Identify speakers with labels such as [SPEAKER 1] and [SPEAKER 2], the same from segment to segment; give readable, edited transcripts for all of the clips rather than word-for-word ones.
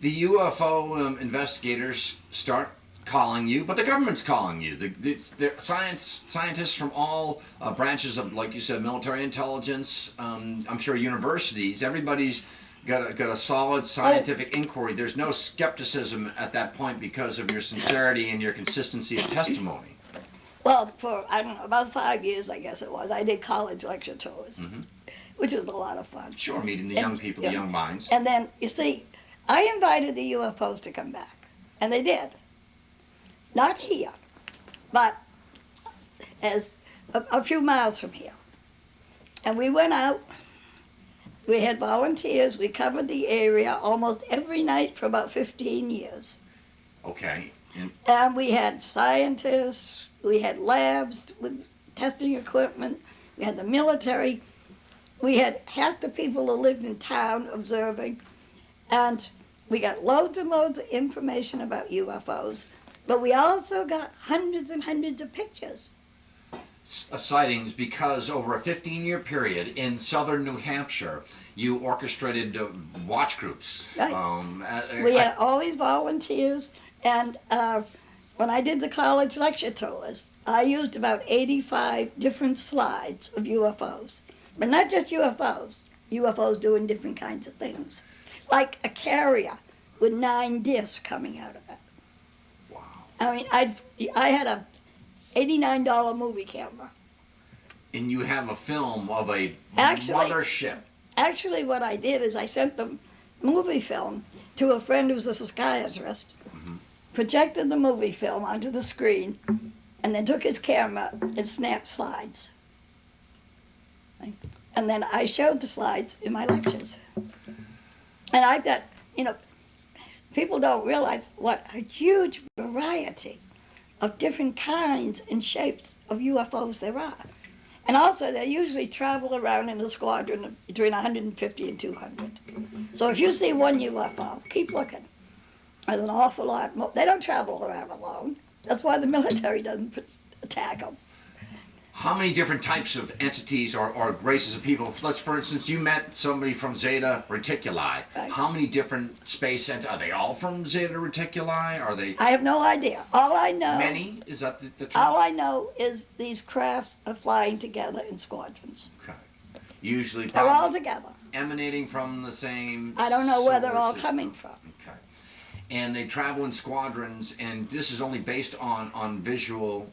[SPEAKER 1] The UFO investigators start calling you, but the government's calling you. The scientists from all branches of, like you said, military intelligence, I'm sure universities, everybody's got a solid scientific inquiry. There's no skepticism at that point because of your sincerity and your consistency of testimony.
[SPEAKER 2] Well, for, I don't know, about 5 years, I guess it was, I did college lecture tours, which was a lot of fun.
[SPEAKER 1] Sure, meeting the young people, the young minds.
[SPEAKER 2] And then, you see, I invited the UFOs to come back, and they did. Not here, but as a few miles from here. And we went out, we had volunteers, we covered the area almost every night for about 15 years.
[SPEAKER 1] Okay.
[SPEAKER 2] And we had scientists, we had labs with testing equipment, we had the military, we had half the people who lived in town observing, and we got loads and loads of information about UFOs, but we also got hundreds and hundreds of pictures.
[SPEAKER 1] Sightings, because over a 15-year period in southern New Hampshire, you orchestrated watch groups.
[SPEAKER 2] Right. We had all these volunteers, and when I did the college lecture tours, I used about 85 different slides of UFOs. But not just UFOs, UFOs doing different kinds of things. Like a carrier with 9 discs coming out of it.
[SPEAKER 1] Wow.
[SPEAKER 2] I mean, I had a $89 movie camera.
[SPEAKER 1] And you have a film of a mothership.
[SPEAKER 2] Actually, what I did is I sent the movie film to a friend who's a psychiatrist, projected the movie film onto the screen, and then took his camera and snapped slides. And then I showed the slides in my lectures. And I thought, you know, people don't realize what a huge variety of different kinds and shapes of UFOs there are. And also, they usually travel around in a squadron of between 150 and 200. So if you see one UFO, keep looking. There's an awful lot more. They don't travel around alone. That's why the military doesn't attack them.
[SPEAKER 1] How many different types of entities or races of people? Let's, for instance, you met somebody from Zeta Reticuli. Right. How many different space entities? Are they all from Zeta Reticuli? Are they?
[SPEAKER 2] I have no idea. All I know.
[SPEAKER 1] Many? Is that the term?
[SPEAKER 2] All I know is these crafts are flying together in squadrons.
[SPEAKER 1] Okay. Usually.
[SPEAKER 2] They're all together.
[SPEAKER 1] Emanating from the same.
[SPEAKER 2] I don't know where they're all coming from.
[SPEAKER 1] Okay. And they travel in squadrons, and this is only based on visual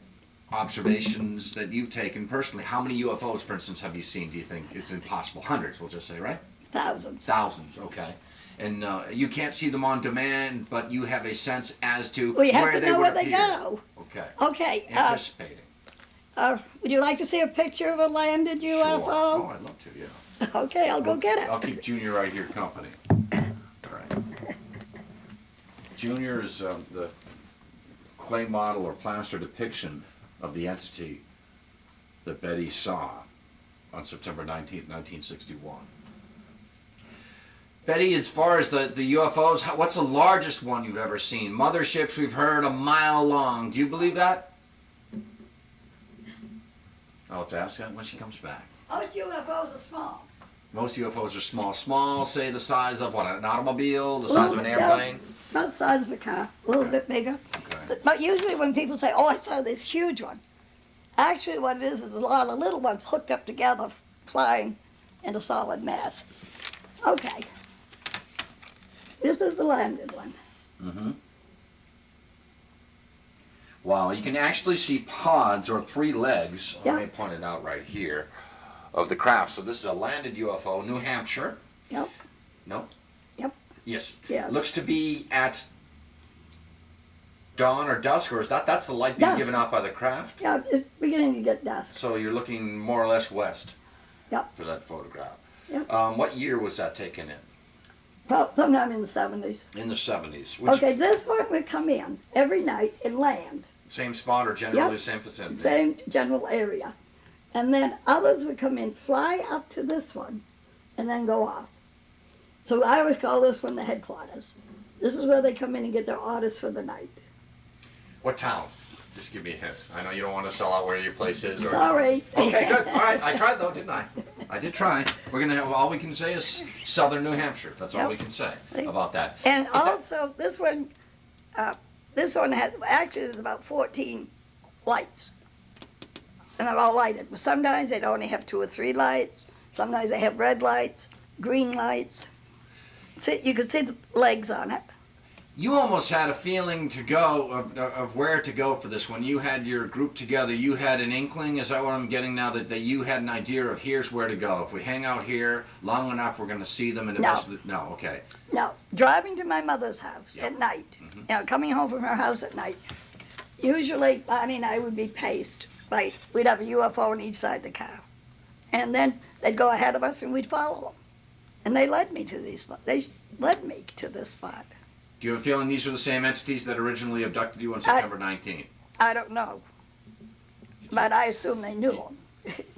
[SPEAKER 1] observations that you've taken personally. How many UFOs, for instance, have you seen, do you think? It's impossible. Hundreds, we'll just say, right?
[SPEAKER 2] Thousands.
[SPEAKER 1] Thousands, okay. And you can't see them on demand, but you have a sense as to
[SPEAKER 2] we have
[SPEAKER 1] where
[SPEAKER 2] to
[SPEAKER 1] they
[SPEAKER 2] know
[SPEAKER 1] would
[SPEAKER 2] where they
[SPEAKER 1] appear.
[SPEAKER 2] go.
[SPEAKER 1] Okay.
[SPEAKER 2] Okay.
[SPEAKER 1] Anticipating.
[SPEAKER 2] Would you like to see a picture of a landed UFO?
[SPEAKER 1] Sure. Oh, I'd love to, yeah.
[SPEAKER 2] Okay, I'll go get it.
[SPEAKER 1] I'll keep Junior right here company. All right. Junior is the clay model or plaster depiction of the entity that Betty saw on September 19th, 1961. Betty, as far as the UFOs, what's the largest one you've ever seen? Motherships we've heard a mile long. Do you believe that? I'll have to ask that when she comes back.
[SPEAKER 2] Most UFOs are small.
[SPEAKER 1] Most UFOs are small. Small, say the size of what, an automobile, the size of an airplane?
[SPEAKER 2] About the size of a car, a little bit bigger.
[SPEAKER 1] Okay.
[SPEAKER 2] But usually when people say, oh, I saw this huge one, actually what it is a lot of little ones hooked up together, flying in a solid mass. Okay. This is the landed one.
[SPEAKER 1] Mm-hmm. Wow, you can actually see pods or 3 legs, let me point it out right here, of the craft. So this is a landed UFO, New Hampshire.
[SPEAKER 2] Yep.
[SPEAKER 1] No?
[SPEAKER 2] Yep.
[SPEAKER 1] Yes.
[SPEAKER 2] Yes.
[SPEAKER 1] Looks to be at dawn or dusk, or is that's the light being given out by the craft?
[SPEAKER 2] Yeah, it's beginning to get dusk.
[SPEAKER 1] So you're looking more or less west
[SPEAKER 2] Yep.
[SPEAKER 1] for that photograph.
[SPEAKER 2] Yep.
[SPEAKER 1] What year was that taken in?
[SPEAKER 2] Well, sometime in the 70s.
[SPEAKER 1] In the 70s.
[SPEAKER 2] Okay, this one would come in every night and land.
[SPEAKER 1] Same spot or generally the same vicinity?
[SPEAKER 2] Same general area. And then others would come in, fly up to this one, and then go off. So I always call this one the headquarters. This is where they come in and get their orders for the night.
[SPEAKER 1] What town? Just give me a hint. I know you don't want to sell out where your place is.
[SPEAKER 2] Sorry.
[SPEAKER 1] Okay, good. All right. I tried though, didn't I? I did try. We're gonna have, all we can say is southern New Hampshire. That's all
[SPEAKER 2] Yep.
[SPEAKER 1] we can say about that.
[SPEAKER 2] And
[SPEAKER 1] Is that-
[SPEAKER 2] also, this one has, actually, there's about 14 lights. And they're all lighted. But sometimes they'd only have 2 or 3 lights. Sometimes they have red lights, green lights. See, you could see the legs on it.
[SPEAKER 1] You almost had a feeling to go of where to go for this. When you had your group together, you had an inkling, is that what I'm getting now, that you had an idea of here's where to go. If we hang out here long enough, we're going to see them. And no, okay.
[SPEAKER 2] No, driving to my mother's house
[SPEAKER 1] Yep.
[SPEAKER 2] at night, coming home from her house at night, usually, Bonnie and I would be paced. Right, we'd have a UFO on each side of the car. And then they'd go ahead of us and we'd follow them. And they led me to these spots. They led me to this spot.
[SPEAKER 1] Do you have a feeling these are the same entities that originally abducted you on September 19th?
[SPEAKER 2] I don't know. But I assume they knew them.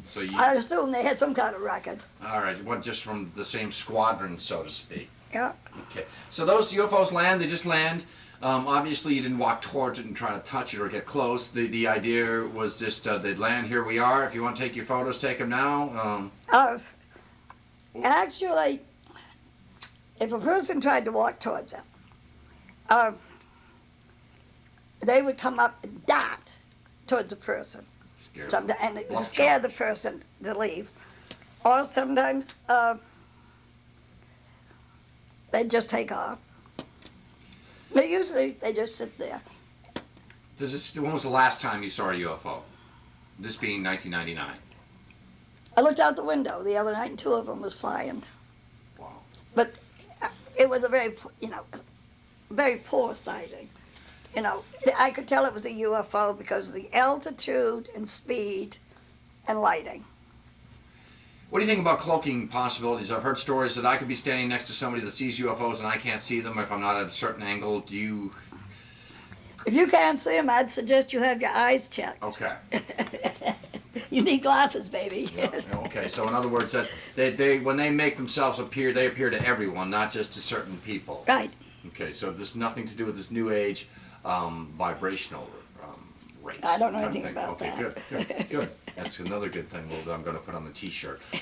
[SPEAKER 1] So you,
[SPEAKER 2] I assume they had some kind of record.
[SPEAKER 1] all right, what, just from the same squadron, so to speak.
[SPEAKER 2] Yeah.
[SPEAKER 1] Okay, so those UFOs land, they just land. Obviously, you didn't walk towards it and try to touch it or get close. The idea was just they'd land, here we are. If you want to take your photos, take them now.
[SPEAKER 2] Actually, if a person tried to walk towards them, they would come up and dart towards the person.
[SPEAKER 1] Scared.
[SPEAKER 2] And scare the person to leave. Or sometimes they'd just take off. They just sit there.
[SPEAKER 1] When was the last time you saw a UFO? This being 1999.
[SPEAKER 2] I looked out the window the other night and 2 of them was flying.
[SPEAKER 1] Wow.
[SPEAKER 2] But it was a very poor sighting. I could tell it was a UFO because of the altitude and speed and lighting.
[SPEAKER 1] What do you think about cloaking possibilities? I've heard stories that I could be standing next to somebody that sees UFOs and I can't see them if I'm not at a certain angle. Do you?
[SPEAKER 2] If you can't see them, I'd suggest you have your eyes checked.
[SPEAKER 1] Okay.
[SPEAKER 2] You need glasses, baby.
[SPEAKER 1] Yeah, okay. So in other words, that they when they make themselves appear, they appear to everyone, not just to certain people.
[SPEAKER 2] Right.
[SPEAKER 1] Okay. So there's nothing to do with this new age vibrational race.
[SPEAKER 2] I don't know
[SPEAKER 1] type
[SPEAKER 2] anything
[SPEAKER 1] thing.
[SPEAKER 2] about
[SPEAKER 1] okay,
[SPEAKER 2] that.
[SPEAKER 1] Good. That's another good thing that I'm going to put on the T-shirt.